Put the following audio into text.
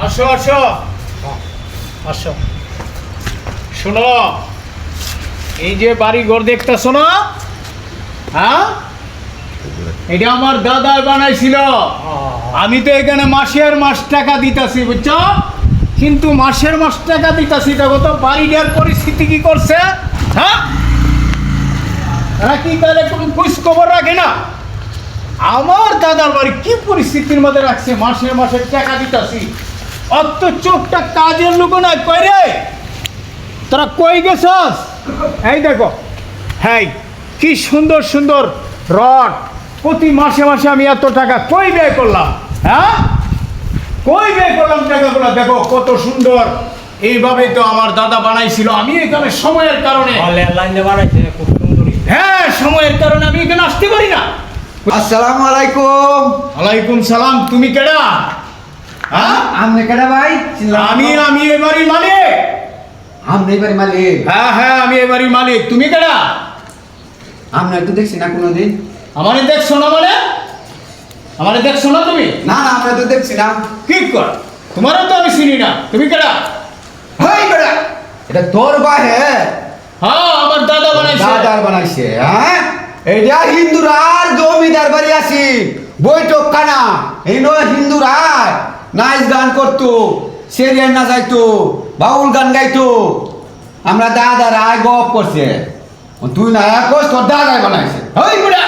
আসো আসো আসো। শোনো, এই যে বাড়ি ঘর দেখতেছো না, হ্যাঁ, এটা আমার দাদাই বানাইছিল। আমি তো এখানে মাসের মাস টাকা দিতাছি, বুঝছো? কিন্তু মাসের মাস টাকা দিতাছি, দেখো তো বাড়িটার পরিস্থিতি কি করছে। হ্যাঁ, এরা কি তাহলে কোনো খোঁজ খবর রাখে না? আমার দাদার বাড়ি কি পরিস্থিতির মধ্যে রাখছে, মাসের মাসের টাকা দিতাছি, অত চোখটা কাজের লোক না। কই রে, তোরা কই গেছস? এই দেখো, হ্যাঁ, কি সুন্দর সুন্দর রড, প্রতি মাসে মাসে আমি এত টাকা কই ব্যয় করলাম। হ্যাঁ, কই ব্যয় করলাম টাকাগুলো, দেখো কত সুন্দর। এইভাবেই তো আমার দাদা বানাইছিল। আমি এখানে সময়ের কারণে, হ্যাঁ, সময়ের কারণে আমি এখানে আসতে পারি না। আসসালামু আলাইকুম। ওয়ালাইকুম সালাম। তুমি কেডা? হ্যাঁ, আপনি কেডা ভাই? আমি এবারই মালিক। আপনি এবারে মালিক? হ্যাঁ হ্যাঁ, আমি এবারই মালিক। তুমি কেডা? আপনার তো দেখছি না কোনোদিন। আমারে দেখছো না? মানে আমারে দেখছো না তুমি? না না, আমরা তো দেখছি না। কি কর, তোমারও তো আমি চিনি না। তুমি কেডা? হেই বেটা, এটা তোর ভাই? হ্যাঁ, হ্যাঁ, আমার দাদা বানাইছে। দাদার বানাইছে। হ্যাঁ, এটা হিন্দুরার জমিদার বাড়ি আছি, বৈঠক খানা। এই নয় হিন্দুরা নাচ গান করতো, সেরিয়ান নাচাইতো, বাউল গান গাইতো। আমরা দাদারা গপ করছে, তুই না কস তোর দাদাই বানাইছে। হেই বেটা,